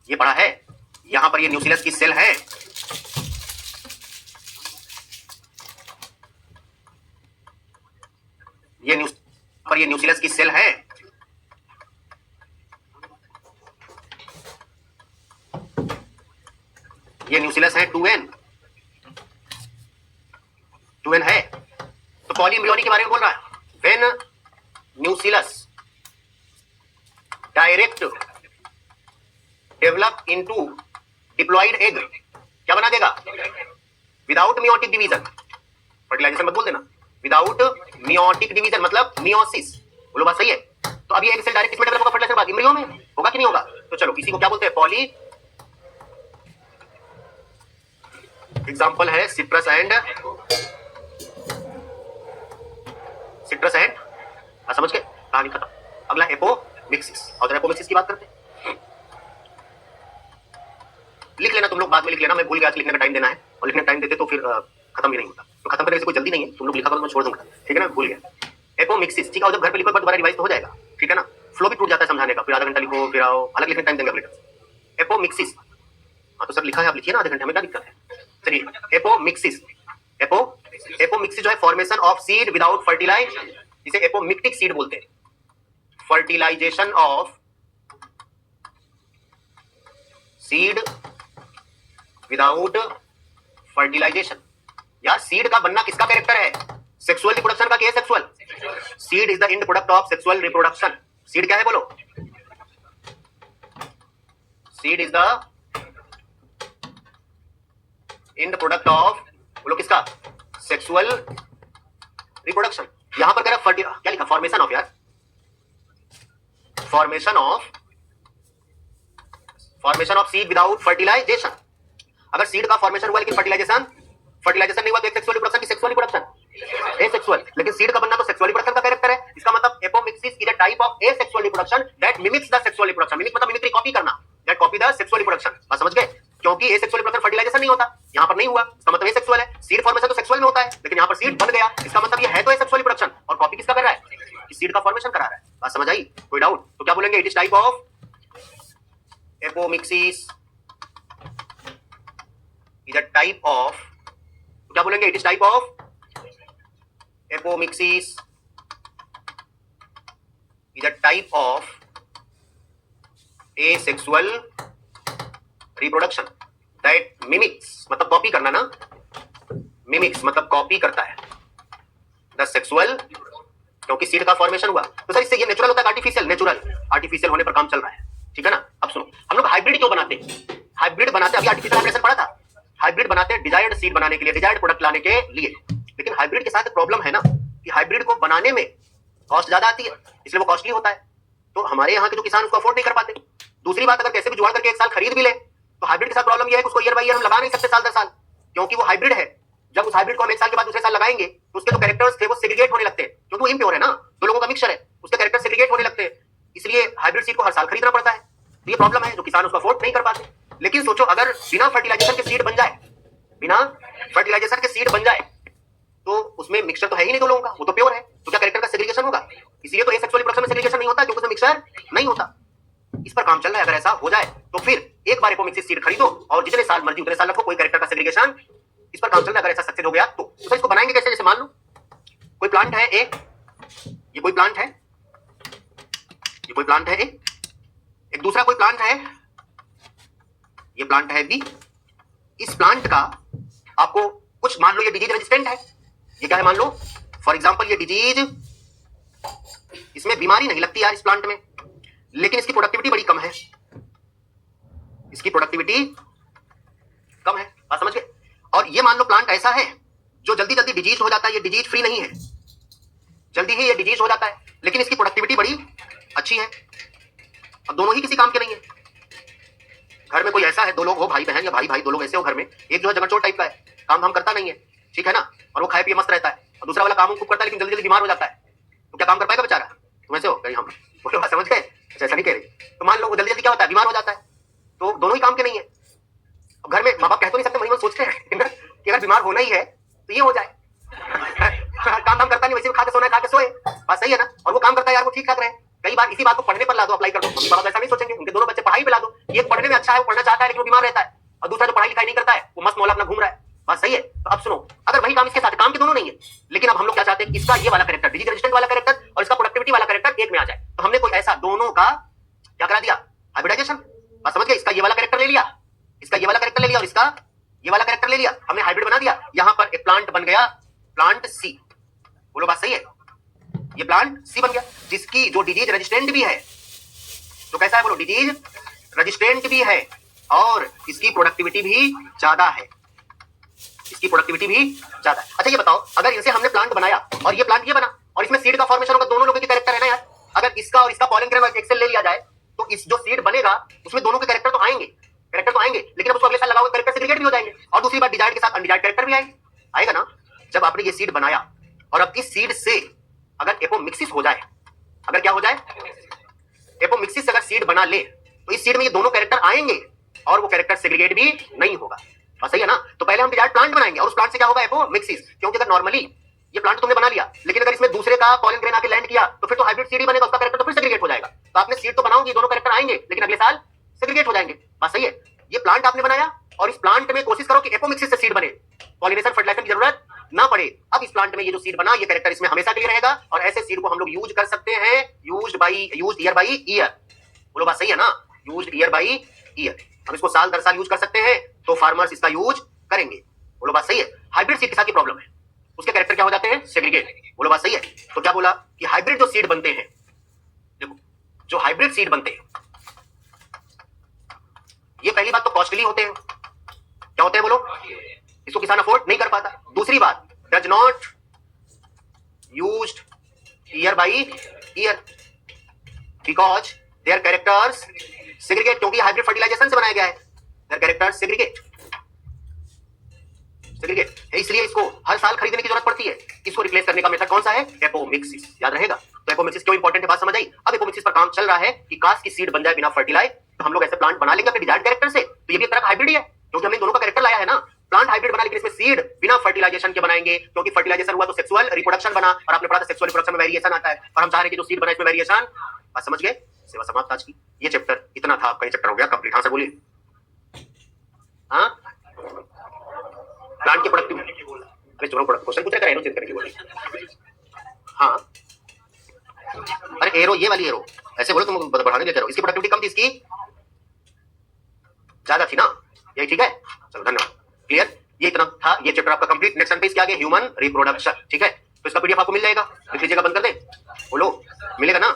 ये पढ़ा है, यहां पर ये न्यूसिलस की सेल है, ये न्यूसिलस की सेल है। ये न्यूसिलस है 2n, 2n है। तो पॉलीएम्ब्रियोनी के बारे में बोल रहा है। When न्यूसिलस direct develop into diploid egg, क्या बना देगा? विदाउट मियोटिक डिवीजन, फर्टिलाइजेशन मत बोल देना, विदाउट मियोटिक डिवीजन मतलब मियोसिस। बोलो बात सही है? तो अब ये एग सेल डायरेक्ट किसमें डेवलप होगा? फर्टिलाइजेशन बाद एम्ब्रियो में होगा कि नहीं होगा? तो चलो, इसी को क्या बोलते हैं? पॉली। एग्जांपल है सिट्रस एंड समझ के कहानी खत्म। अगला एपोमिक्सिस, और एपोमिक्सिस की बात करते हैं। लिख लेना तुम लोग, बाद में लिख लेना, मैं भूल गया, लिखने का टाइम देना है, और लिखने का टाइम देते तो फिर खत्म भी नहीं होता। तो खत्म करने से कोई जल्दी नहीं है, तुम लोग लिखा करो, मैं छोड़ दूंगा, ठीक है ना? भूल गया एपोमिक्सिस, ठीक है। और जब घर पे लिखो दोबारा रिवाइज तो हो जाएगा, ठीक है ना? फ्लो भी टूट जाता है समझाने का, फिर आधा घंटा लिखो, फिर आओ, अलग लिखने टाइम देंगे अपने। एपोमिक्सिस, हाँ तो सर लिखा है, आप लिखिए ना, आधे घंटे में क्या दिक्कत है? चलिए, एपोमिक्सिस। एपोमिक्सिस जो है formation of seed without fertilisation, जिसे एपोमिक्टिक सीड बोलते हैं। Fertilisation of seed without fertilisation. यार सीड का बनना किसका कैरेक्टर है? सेक्सुअल रिप्रोडक्शन का। क्या है sexual? Seed is the end product of sexual reproduction. Seed क्या है बोलो? Seed is the end product of, बोलो किसका? Sexual reproduction. यहां पर कह रहा क्या लिखा? Formation of. यार formation of seed without fertilisation. अगर सीड का फॉर्मेशन हुआ लेकिन फर्टिलाइजेशन नहीं हुआ तो एक सेक्सुअल रिप्रोडक्शन की सेक्सुअल रिप्रोडक्शन एसेक्सुअल। लेकिन सीड का बनना तो सेक्सुअल रिप्रोडक्शन का कैरेक्टर है। इसका मतलब apomixis is a type of asexual reproduction that mimics the sexual reproduction. Mimic मतलब मिमिक्री, कॉपी करना। That copy the sexual reproduction. बात समझ गए? क्योंकि एसेक्सुअल रिप्रोडक्शन फर्टिलाइजेशन नहीं होता, यहां पर नहीं हुआ, इसका मतलब एसेक्सुअल है। सीड फॉर्मेशन तो सेक्सुअल में होता है लेकिन यहां पर सीड बन गया, इसका मतलब ये है तो एसेक्सुअल रिप्रोडक्शन। और कॉपी किसका कर रहा है? सीड का फॉर्मेशन करा रहा है। बात समझ आई? कोई डाउट? तो क्या बोलेंगे? It is type of apomixis is a type of, क्या बोलेंगे? It is type of apomixis is a type of asexual reproduction that mimics, मतलब कॉपी करना ना, मिमिक्स मतलब कॉपी करता है द सेक्सुअल, क्योंकि सीड का फॉर्मेशन हुआ। तो सर इससे ये नेचुरल होता है आर्टिफिशियल? नेचुरल। आर्टिफिशियल होने पर काम चल रहा है, ठीक है ना? अब सुनो, हम लोग हाइब्रिड क्यों बनाते हैं? हाइब्रिड बनाते हैं, अभी आर्टिफिशियल हाइब्रिडेशन पढ़ा था। हाइब्रिड बनाते हैं डिजायर्ड सीड बनाने के लिए, डिजायर्ड प्रोडक्ट लाने के लिए। लेकिन हाइब्रिड के साथ प्रॉब्लम है ना कि हाइब्रिड को बनाने में कॉस्ट ज्यादा आती है, इसलिए वो कॉस्टली होता है। तो हमारे यहाँ के जो किसान उसको अफोर्ड नहीं कर पाते। दूसरी बात, अगर कैसे भी जुगाड़ करके एक साल खरीद भी ले तो हाइब्रिड के साथ प्रॉब्लम यह है कि उसको ईयर बाय ईयर हम लगा नहीं सकते, साल दर साल, क्योंकि वो हाइब्रिड है। जब उस हाइब्रिड को हम एक साल के बाद दूसरे साल लगाएंगे तो उसके जो कैरेक्टर्स थे वो सेग्रीगेट होने लगते हैं, क्योंकि वो इम्प्योर है ना, दो लोगों का मिक्सचर है, उसके कैरेक्टर सेग्रीगेट होने लगते हैं। इसलिए हाइब्रिड सीड को हर साल खरीदना पड़ता है। तो ये प्रॉब्लम है जो किसान उसको अफोर्ड नहीं कर पाते। लेकिन सोचो अगर बिना फर्टिलाइजेशन के सीड बन जाए, बिना फर्टिलाइजेशन के सीड बन जाए तो उसमें मिक्सचर तो है ही नहीं दो लोगों का, वो तो प्योर है। तो क्या कैरेक्टर का सेग्रीगेशन होगा? इसलिए तो एसेक्सुअल रिप्रोडक्शन में सेग्रीगेशन नहीं होता, क्योंकि उसमें मिक्सचर नहीं होता। इस पर काम चल रहा है। अगर ऐसा हो जाए तो फिर एक बार एपोमिक्सिस सीड खरीदो और जितने साल मर्जी उतने साल रखो, कोई कैरेक्टर का सेग्रीगेशन, इस पर काम चल रहा है। अगर ऐसा सक्सेस हो गया तो सर इसको बनाएंगे कैसे? जैसे मान लो कोई प्लांट है ए, ये कोई प्लांट है, ये कोई प्लांट है ए, एक दूसरा कोई प्लांट है, ये प्लांट है बी। इस प्लांट का आपको कुछ, मान लो ये डिजीज रेजिस्टेंट है, ये क्या है मान लो, फॉर एग्जांपल ये डिजीज, इसमें बीमारी नहीं लगती यार इस प्लांट में, लेकिन इसकी प्रोडक्टिविटी बड़ी कम है, इसकी प्रोडक्टिविटी कम है। बात समझ गए? और ये मान लो प्लांट ऐसा है जो जल्दी जल्दी डिजीज हो जाता है, ये डिजीज फ्री नहीं है, जल्दी ही ये डिजीज हो जाता है, लेकिन इसकी प्रोडक्टिविटी बड़ी अच्छी है। अब दोनों ही किसी काम के नहीं है। घर में कोई ऐसा है, दो लोग हो भाई बहन या भाई भाई दो लोग ऐसे हो घर में, एक जो है जगरचोट टाइप का है, काम धाम करता नहीं है, ठीक है ना, और वो खाए पिए मस्त रहता है, और दूसरा वाला काम खूब करता है लेकिन जल्दी जल्दी बीमार हो जाता है, तो क्या काम कर पाएगा बेचारा? तुम ऐसे हो कहीं, हम बोलो बात समझ गए? ऐसा नहीं कह रही। तो मान लो वो जल्दी जल्दी क्या होता है, बीमार हो जाता है, तो दोनों ही काम के नहीं है। अब घर में माँ बाप कह तो नहीं सकते, वही सोचते हैं कि अगर बीमार होना ही है तो ये हो जाए काम धाम करता नहीं, वैसे खा के सोना है, खा के सोए, बात सही है ना, और वो काम करता है यार, वो ठीक ठाक रहे। कई बार इसी बात को पढ़ने पर ला दो, अप्लाई कर दो, मम्मी पापा ऐसा नहीं सोचेंगे, उनके दोनों बच्चे पढ़ाई पे ला दो, एक पढ़ने में अच्छा है, वो पढ़ना चाहता है लेकिन वो बीमार रहता है, और दूसरा जो पढ़ाई लिखाई नहीं करता है वो मस्त मौला अपना घूम रहा है। बात सही है? तो अब सुनो, अगर वही काम इसके साथ, काम के दोनों नहीं है, लेकिन अब हम लोग क्या चाहते हैं, इसका ये वाला कैरेक्टर, डिजीज रेजिस्टेंट वाला कैरेक्टर और इसका प्रोडक्टिविटी वाला कैरेक्टर एक में आ जाए, तो हमने कोई ऐसा दोनों का क्या करा दिया, हाइब्रिडाइजेशन। बात समझ गए? इसका ये वाला कैरेक्टर ले लिया, इसका ये वाला कैरेक्टर ले लिया, और इसका ये वाला कैरेक्टर ले लिया, हमने हाइब्रिड बना दिया। यहां पर एक प्लांट बन गया, प्लांट सी। बोलो बात सही है? ये प्लांट सी बन गया, जिसकी जो डिजीज रेजिस्टेंट भी है, तो कैसा है बोलो, डिजीज रेजिस्टेंट भी है, और इसकी प्रोडक्टिविटी भी ज्यादा है, इसकी प्रोडक्टिविटी भी ज्यादा है। अच्छा ये बताओ, अगर इनसे हमने प्लांट बनाया और ये प्लांट ये बना, और इसमें सीड का फॉर्मेशन होगा, दोनों लोगों के कैरेक्टर है ना यार, अगर इसका और इसका पॉलन ग्रेन और एक्सेल ले लिया जाए तो इस जो सीड बनेगा उसमें दोनों के कैरेक्टर तो आएंगे, लेकिन अब उसको अगले साल लगाओगे कैरेक्टर सेग्रीगेट भी हो जाएंगे, और दूसरी बात डिजायर्ड के साथ अनडिजायर्ड कैरेक्टर भी आएगा ना। जब आपने ये सीड बनाया और अब इस सीड से अगर एपोमिक्सिस हो जाए, अगर क्या हो जाए, एपोमिक्सिस अगर सीड बना ले तो इस सीड में ये दोनों कैरेक्टर आएंगे और वो कैरेक्टर सेग्रीगेट भी नहीं होगा। बस सही है ना? तो पहले हम डिजायर्ड प्लांट बनाएंगे और उस प्लांट से क्या होगा, एपोमिक्सिस। क्योंकि अगर नॉर्मली ये प्लांट तुमने बना लिया, लेकिन अगर इसमें दूसरे का पॉलन ग्रेन आके लैंड किया तो फिर तो हाइब्रिड सीड ही बनेगा, उसका कैरेक्टर तो फिर सेग्रीगेट हो जाएगा। तो आपने सीड तो बनाओगे, दोनों कैरेक्टर आएंगे लेकिन अगले साल सेग्रीगेट हो जाएंगे। बात सही है? ये प्लांट आपने बनाया और इस प्लांट में कोशिश करो कि एपोमिक्सिस से सीड बने, पॉलिनेशन फर्टिलाइजेशन की जरूरत ना पड़े। अब इस प्लांट में ये जो सीड बना, ये कैरेक्टर इसमें हमेशा के लिए रहेगा, और ऐसे सीड को हम लोग यूज कर सकते हैं, यूज्ड ईयर बाई ईयर। बोलो बात सही है ना? Used year by year. हम इसको साल दर साल यूज कर सकते हैं, तो फार्मर्स इसका यूज करेंगे। बोलो बात सही है। हाइब्रिड सीड के साथ की प्रॉब्लम है, उसके कैरेक्टर क्या हो जाते हैं, सेग्रीगेट। बोलो बात सही है। तो क्या बोला कि हाइब्रिड जो सीड बनते हैं, देखो जो हाइब्रिड सीड बनते हैं, ये पहली बात तो कॉस्टली होते हैं। क्या होते हैं बोलो, इसको किसान अफोर्ड नहीं कर पाता। दूसरी बात, does not used year by year because their characters segregate, क्योंकि हाइब्रिड फर्टिलाइजेशन से बनाया गया है। देयर कैरेक्टर्स सेग्रीगेट है, इसलिए इसको हर साल खरीदने की जरूरत पड़ती है। इसको रिप्लेस करने का मेथड कौन सा है, एपोमिक्सिस। याद रहेगा। तो एपोमिक्सिस क्यों इंपॉर्टेंट है, बात समझ आई। अब एपोमिक्सिस पर काम चल रहा है कि काश की सीड बन जाए बिना फर्टिलाइज, तो हम लोग ऐसे प्लांट बना लेंगे अपने डिजायर्ड कैरेक्टर से। तो ये भी एक तरह का हाइब्रिड ही है, क्योंकि हमने दोनों का कैरेक्टर लाया है ना। प्लांट हाइब्रिड बना, लेकिन इसमें सीड बिना फर्टिलाइजेशन के बनाएंगे, क्योंकि फर्टिलाइजेशन हुआ तो सेक्सुअल रिप्रोडक्शन बना, और आपने पढ़ा था सेक्सुअल रिप्रोडक्शन में वेरिएशन आता है, और हम चाह रहे हैं कि जो सीड बना इसमें वेरिएशन। बात समझ गए। सेवा समाप्त आज की। ये चैप्टर इतना था, आपका ये चैप्टर हो गया कंप्लीट। हाँ सर बोलिए। हाँ, प्लांट की प्रोडक्टिविटी अरे जो क्वेश्चन पूछ रहे, एरो चेंज करने की बोली। हाँ, अरे एरो, ये वाली एरो ऐसे बोलो, तुम बढ़ाने लेते रहो। इसकी प्रोडक्टिविटी कम थी, इसकी ज्यादा थी ना, यही ठीक है। चलो धन्यवाद, क्लियर। ये इतना था, ये चैप्टर आपका कंप्लीट। नेक्स्ट टाइम पे इसके आगे ह्यूमन रिप्रोडक्शन, ठीक है। तो इसका पीडीएफ आपको मिल जाएगा, लिख लीजिएगा, बंद कर दे। बोलो, मिलेगा ना।